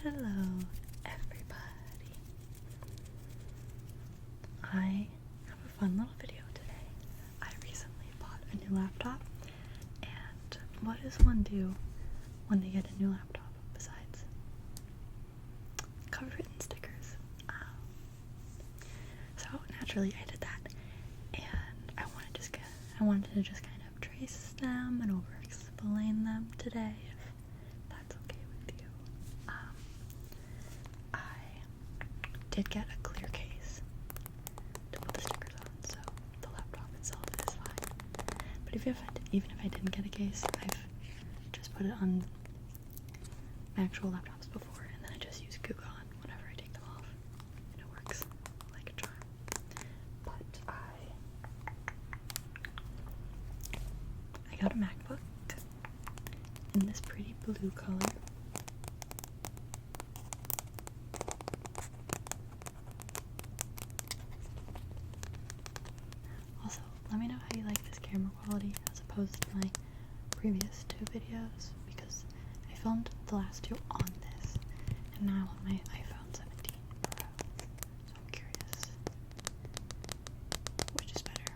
Hello, everybody. I have a fun little video today. I recently bought a new laptop, and what does one do when they get a new laptop besides cover it in stickers? So naturally I did that, and I wanted to just kind of trace them and over-explain them today, if that's okay with you. I did get a clear case to put the stickers on, so the laptop itself is fine. But even if I didn't get a case, I've just put it on my actual laptops before, and then I just use Goo Gone whenever I take them off, and it works like a charm. But I got a MacBook in this pretty blue color. Also, let me know how you like this camera quality as opposed to my previous two videos, because I filmed the last two on this, and now on my iPhone 17 Pro, so I'm curious which is better.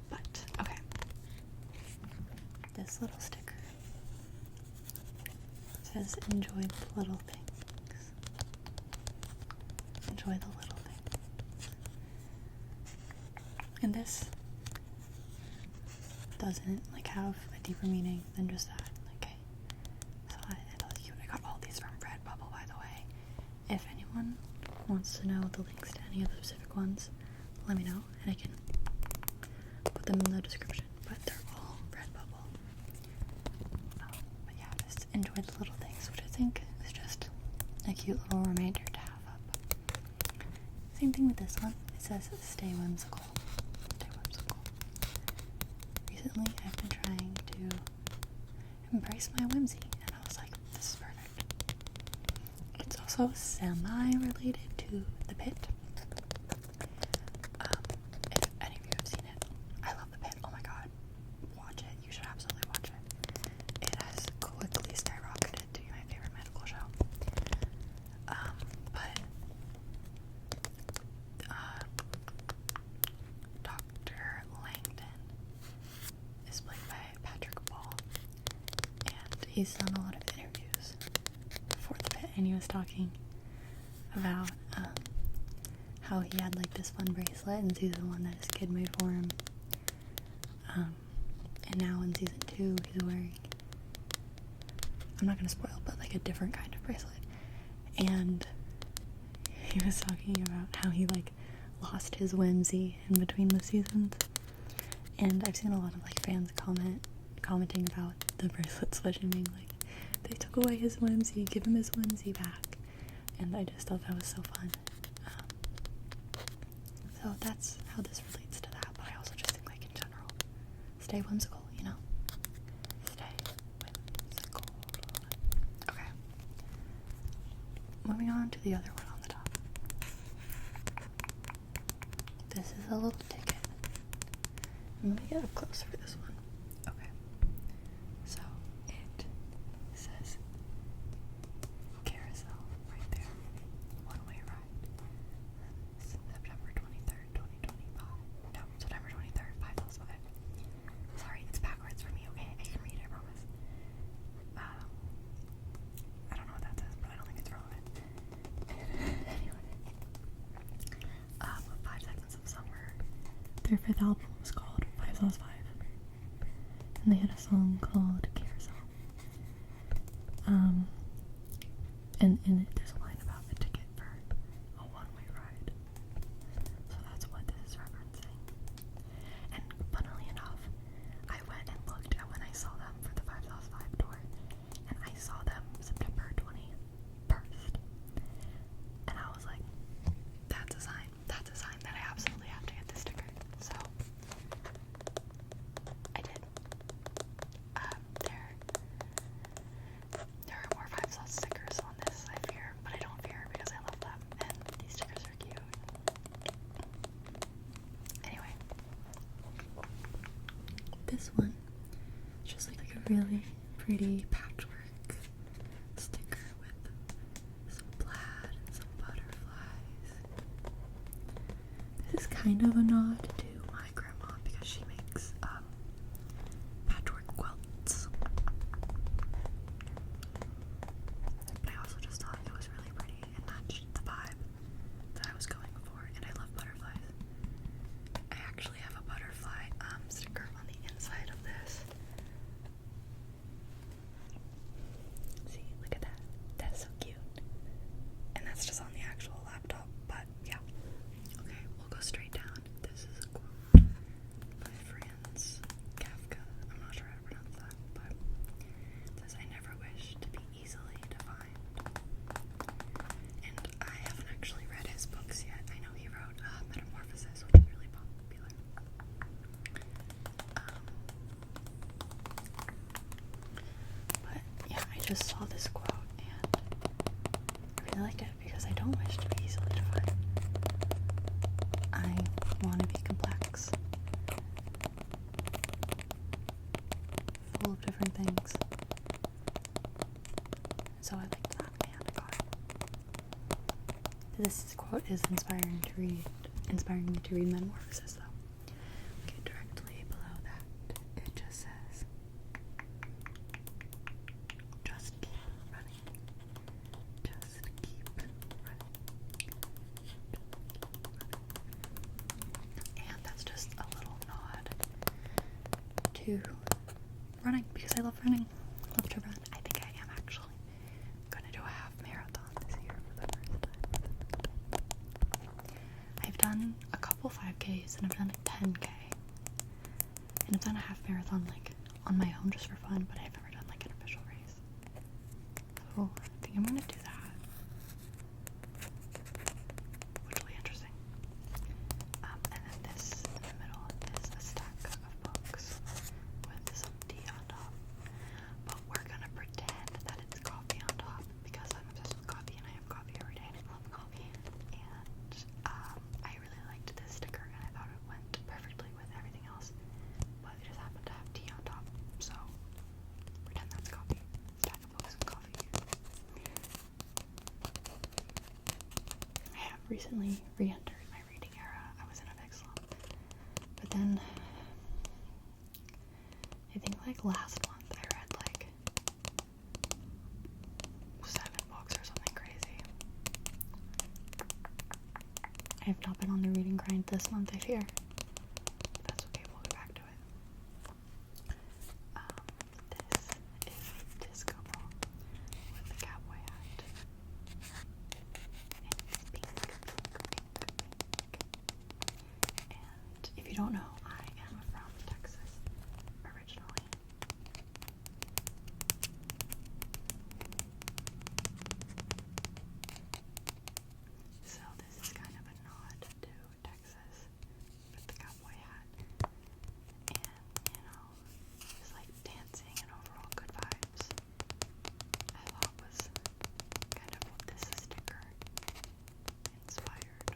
But, okay. This little sticker says, enjoy the little things. Enjoy the little things. And this doesn't have a deeper meaning than just that. So I got all these from Redbubble, by the way. If anyone wants to know the links to any of the specific ones, let me know, and I can put them in the description. But they're all Redbubble. But yeah, just enjoy the little things, which I think is just a cute little reminder to have up. Same thing with this one. It says, stay whimsical. Stay whimsical. Recently, I've been trying to embrace my whimsy, and I was like, this is perfect. It's also semi-related to The Pit. If any of you have seen it, I love The Pit. Oh my god, watch it. You should absolutely watch it. It has quickly skyrocketed to be my favorite medical show. But Dr. Langdon is played by Patrick Ball, and he's done a lot of interviews for The Pit, and he was talking about how he had this fun bracelet in season 1 that his kid made for him, and now in season 2 he's wearing, I'm not gonna spoil, but a different kind of bracelet. And he was talking about how he lost his whimsy in between the seasons, and I've seen a lot of fans commenting about the bracelet switch and being they took away his whimsy, give him his whimsy back. And I just thought that was so fun. So that's how this relates to that, but I also just think in general, stay whimsical, you know? Stay whimsical. Okay. Moving on to the other one on the top. This is a little ticket. I'm gonna get up close for this one. Okay. So it says carousel right there. One-way ride. September 23rd, 2025. No, September 23rd, 5:05. Sorry, it's backwards for me, okay? I can read, I promise. I don't know what that says, but I don't think it's relevant. Anyway. 5 Seconds of Summer. Their 5th album was called 5 and they had a song called Carousel. And in it there's a line about a ticket for a one-way ride. So that's what this is referencing. And funnily enough, I went and looked at when I saw them for the 5,005 tour, and I saw them September 21st. And I was like, that's a sign that I absolutely have to get this sticker. So I did. There are more 5 sauce stickers on this, I fear, but I don't fear because I love them, and these stickers are cute. Anyway, this one is just a really pretty patchwork sticker with kind of a nod to my grandma because she makes patchwork quilts. But I also just thought it was really pretty and matched the vibe that I was going for, and I love butterflies. I actually have a butterfly sticker on the inside of this. See, look at that. That's so cute. And that's just on the actual laptop, but yeah. Okay, we'll go straight down. This is a quote by Franz Kafka. I'm not sure how to pronounce that, but it says, "I never wish to be easily defined." And I haven't actually read his books yet. I know he wrote Metamorphosis, which is really popular. But yeah, I just saw this quote and I really liked it because I don't wish to be easily defined. I want to be complex, full of different things. So I liked that and I got it. This quote is inspiring me to read Metamorphosis though. Okay, directly below that, it just says, "Just keep running. Just keep running." And that's just a little nod to running because I love running. I love to run. I think I am actually gonna do a half marathon this year for the first time. I've done a couple 5Ks and I've done a 10K. And I've done a half marathon like on my own just for fun, but I've never done like an official race. So I think I'm gonna do that, which will be interesting. And then this in the middle is a stack of books with some tea on top. But we're gonna pretend that it's coffee on top because I'm obsessed with coffee and I have coffee every day and I love coffee. And I really liked this sticker and I thought it went perfectly with everything else. But it just happened to have tea on top, so pretend that's coffee. Stack of books and coffee. I have recently re-entered my reading era. I was in a big slump. But then, I think like last month I read like 7 books or something crazy. I have not been on the reading grind this month, I fear. But that's okay, we'll get back to it. This is a disco ball with a cowboy hat. And it's pink, pink, pink. And if you don't know, I am from Texas originally. So this is kind of a nod to Texas with the cowboy hat. And, you know, just like dancing and overall good vibes. I thought was kind of what this sticker inspired.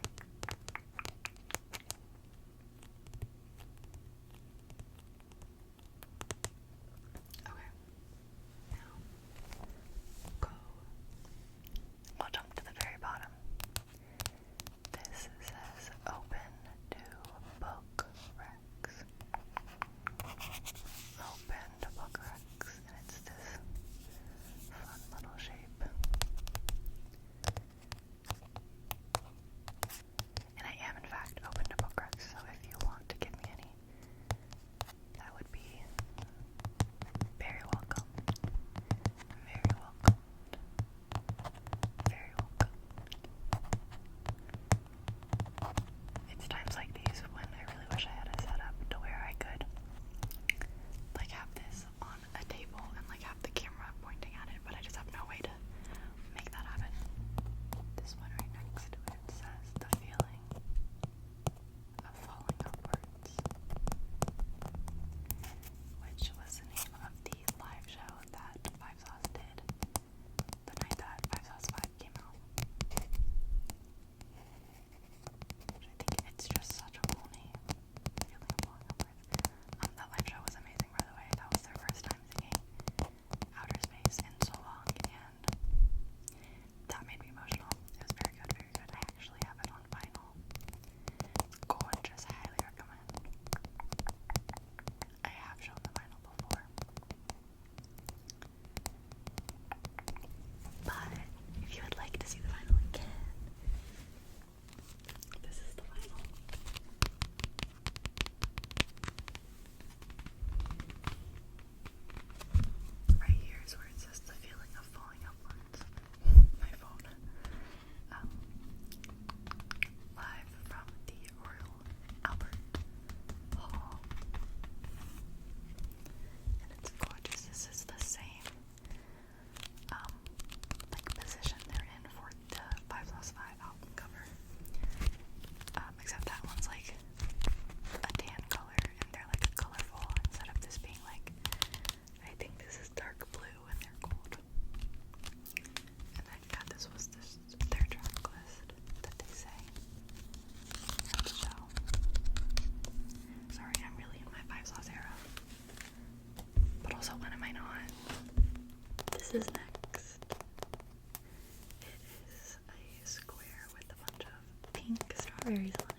strawberries on it.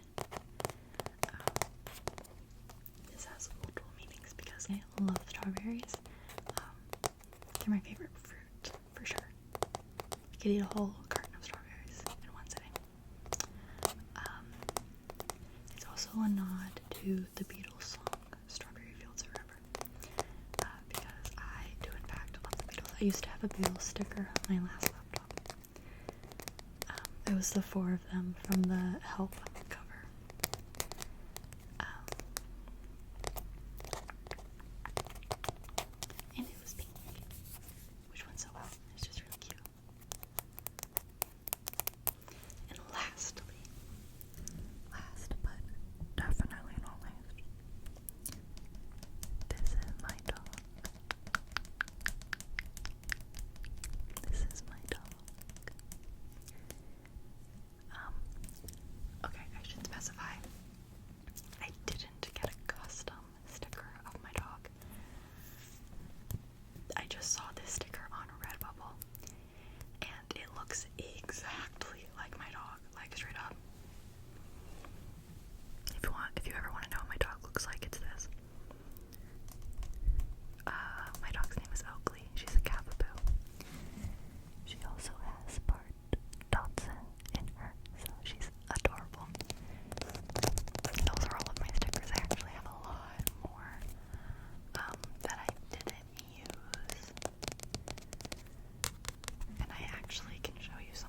This has multiple meanings because I love strawberries. They're my favorite fruit, for sure. I could eat a whole carton of strawberries in one sitting. It's also a nod to the Beatles song, Strawberry Fields Forever. Because I do in fact love the Beatles. I used to have a Beatles sticker on my last laptop. It was the 4 of them from the Help cover. And it was pink, which went so well. It's just really cute. And last but definitely not least, this is my dog. This is my dog. Okay, I should specify. I didn't get a custom sticker of my dog. I just saw this sticker on Redbubble, and it looks exactly like my dog, like straight up. If you ever want to know what my dog looks like, it's this. My dog's name is Oakley. She's a Cavapoo. She also has part Dotson in her, so she's adorable. Those are all of my stickers. I actually have a lot more that I didn't use. And I actually can show you some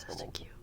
so cute.